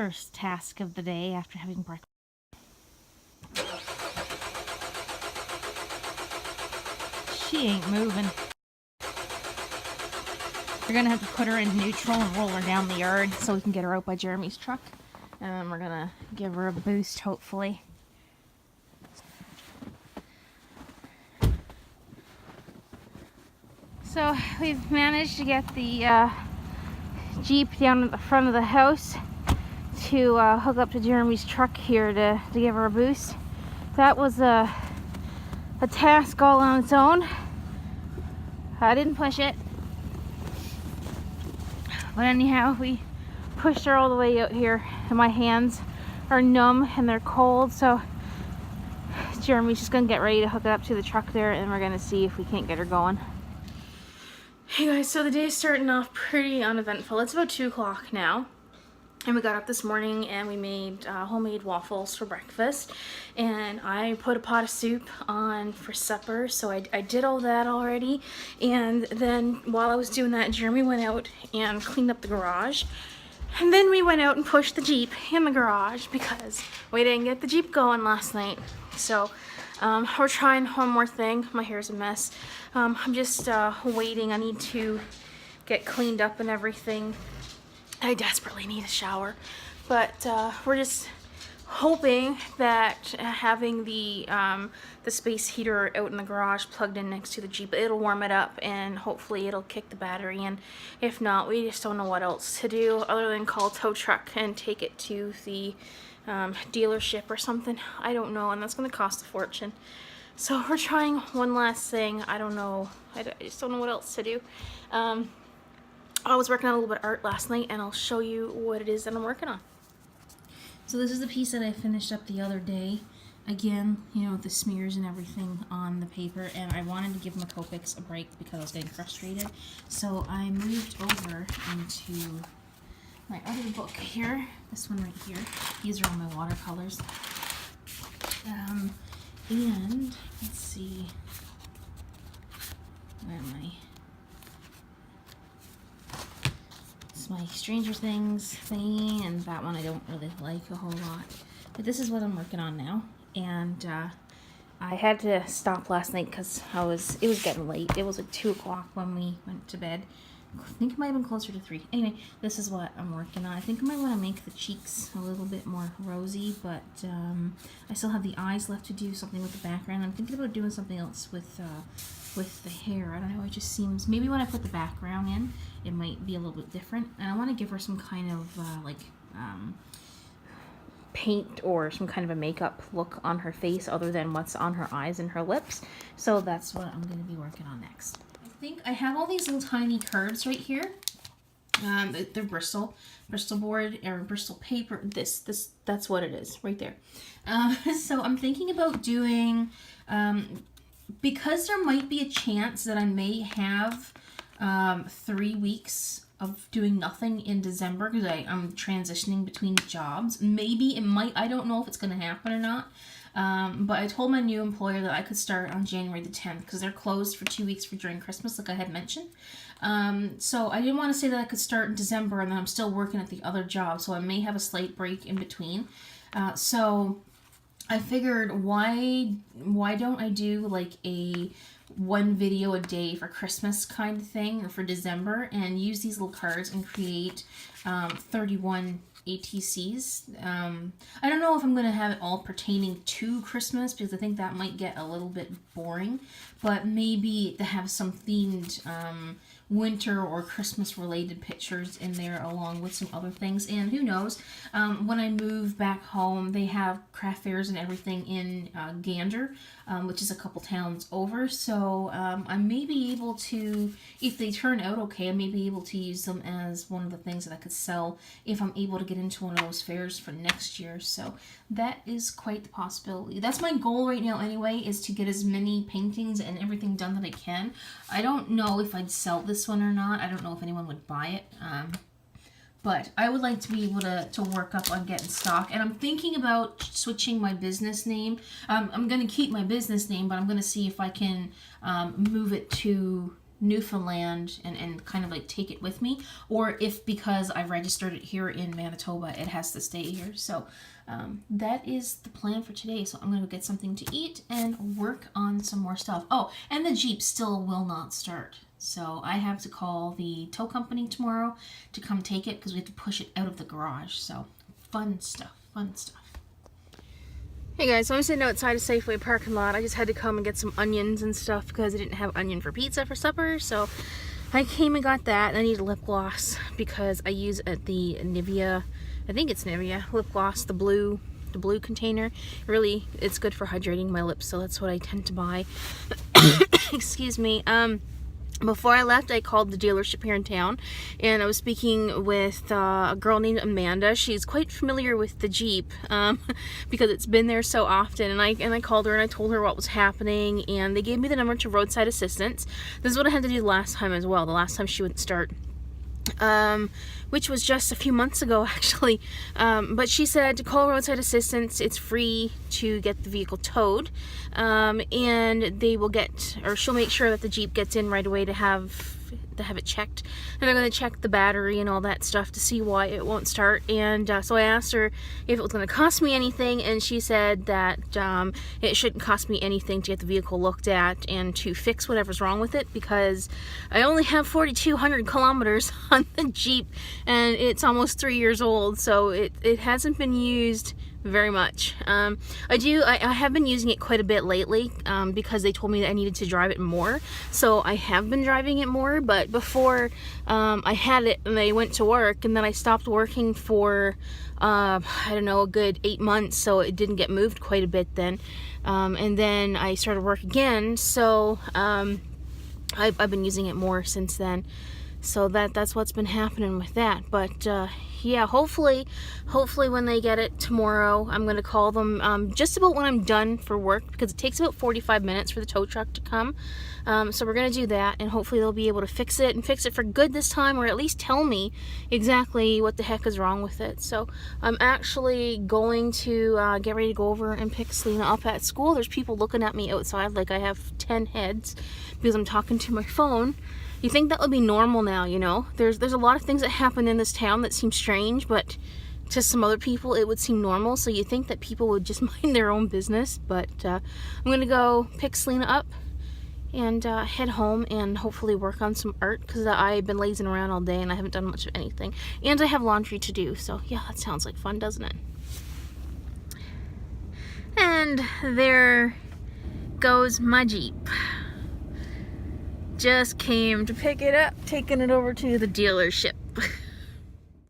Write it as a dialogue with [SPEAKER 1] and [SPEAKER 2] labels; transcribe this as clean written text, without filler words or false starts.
[SPEAKER 1] first task of the day after having breakfast. She ain't moving. We're gonna have to put her in neutral and roll her down the yard so we can get her out by Jeremy's truck. And then we're gonna give her a boost, hopefully. So we've managed to get the Jeep down at the front of the house to hook up to Jeremy's truck here to give her a boost. That was a task all on its own. I didn't push it. But anyhow, we pushed her all the way out here, and my hands are numb and they're cold, so Jeremy's just gonna get ready to hook it up to the truck there, and we're gonna see if we can't get her going. Hey guys, so the day's starting off pretty uneventful. It's about 2 o'clock now, and we got up this morning and we made homemade waffles for breakfast, and I put a pot of soup on for supper, so I did all that already. And then while I was doing that, Jeremy went out and cleaned up the garage, and then we went out and pushed the Jeep in the garage because we didn't get the Jeep going last night. So we're trying one more thing. My hair's a mess. I'm just waiting. I need to get cleaned up and everything. I desperately need a shower, but we're just hoping that having the space heater out in the garage plugged in next to the Jeep, it'll warm it up and hopefully it'll kick the battery in. If not, we just don't know what else to do other than call a tow truck and take it to the dealership or something. I don't know, and that's going to cost a fortune. So we're trying one last thing. I don't know. I just don't know what else to do. I was working on a little bit of art last night, and I'll show you what it is that I'm working on. So this is the piece that I finished up the other day. Again, you know, the smears and everything on the paper, and I wanted to give my Copics a break because I was getting frustrated. So I moved over into my other book here, this one right here. These are all my watercolors. And let's see, where am I? It's my Stranger Things thing, and that one I don't really like a whole lot. But this is what I'm working on now, and I had to stop last night because it was getting late. It was like 2 o'clock when we went to bed. I think it might have been closer to 3. Anyway, this is what I'm working on. I think I might want to make the cheeks a little bit more rosy, but I still have the eyes left to do something with the background. I'm thinking about doing something else with the hair. I don't know, it just seems, maybe when I put the background in, it might be a little bit different. And I want to give her some kind of paint or some kind of a makeup look on her face other than what's on her eyes and her lips. So that's what I'm going to be working on next. I think I have all these little tiny cards right here. They're Bristol board or Bristol paper. That's what it is right there. So I'm thinking about doing, because there might be a chance that I may have 3 weeks of doing nothing in December because I'm transitioning between jobs. Maybe it might, I don't know if it's going to happen or not. But I told my new employer that I could start on January the 10th because they're closed for 2 weeks during Christmas, like I had mentioned. So I didn't want to say that I could start in December and then I'm still working at the other job, so I may have a slight break in between. So I figured, why don't I do like a 1 video a day for Christmas kind of thing, or for December, and use these little cards and create 31 ATCs. I don't know if I'm going to have it all pertaining to Christmas because I think that might get a little bit boring, but maybe to have some themed winter or Christmas related pictures in there along with some other things. And who knows, when I move back home, they have craft fairs and everything in Gander, which is a couple towns over. So I may be able to, if they turn out okay, I may be able to use them as one of the things that I could sell if I'm able to get into one of those fairs for next year. So that is quite the possibility. That's my goal right now anyway, is to get as many paintings and everything done that I can. I don't know if I'd sell this one or not. I don't know if anyone would buy it. But I would like to be able to work up on getting stock. And I'm thinking about switching my business name. I'm going to keep my business name, but I'm going to see if I can move it to Newfoundland and kind of like take it with me, or if because I've registered it here in Manitoba, it has to stay here. So that is the plan for today. So I'm gonna go get something to eat and work on some more stuff. Oh, and the Jeep still will not start. So I have to call the tow company tomorrow to come take it because we have to push it out of the garage. So fun stuff, fun stuff. Hey guys, so I'm sitting outside a Safeway parking lot. I just had to come and get some onions and stuff because I didn't have onion for pizza for supper. So I came and got that. I need a lip gloss because I use at the Nivea, I think it's Nivea lip gloss, the blue container. Really, it's good for hydrating my lips, so that's what I tend to buy. Excuse me. Before I left, I called the dealership here in town, and I was speaking with a girl named Amanda. She's quite familiar with the Jeep because it's been there so often. And I called her and I told her what was happening, and they gave me the number to roadside assistance. This is what I had to do the last time as well. The last time she wouldn't start. Which was just a few months ago actually, but she said to call roadside assistance. It's free to get the vehicle towed, and they will get, or she'll make sure that the Jeep gets in right away to have it checked, and they're going to check the battery and all that stuff to see why it won't start. And so I asked her if it was going to cost me anything, and she said that it shouldn't cost me anything to get the vehicle looked at and to fix whatever's wrong with it, because I only have 4,200 kilometers on the Jeep and it's almost 3 years old, so it hasn't been used very much. I have been using it quite a bit lately because they told me that I needed to drive it more, so I have been driving it more. But before I had it and I went to work, and then I stopped working for I don't know, a good 8 months, so it didn't get moved quite a bit then, and then I started work again, so I've been using it more since then. So that's what's been happening with that. But yeah, hopefully when they get it tomorrow, I'm going to call them just about when I'm done for work, because it takes about 45 minutes for the tow truck to come. So we're going to do that, and hopefully they'll be able to fix it, and fix it for good this time, or at least tell me exactly what the heck is wrong with it. So I'm actually going to get ready to go over and pick Selena up at school. There's people looking at me outside like I have 10 heads because I'm talking to my phone. You think that would be normal now, you know? There's a lot of things that happen in this town that seem strange, but to some other people it would seem normal. So you think that people would just mind their own business. But I'm gonna go pick Selena up and head home and hopefully work on some art, because I've been lazing around all day and I haven't done much of anything. And I have laundry to do, so yeah, that sounds like fun, doesn't it? And there goes my Jeep. Just came to pick it up, taking it over to the dealership.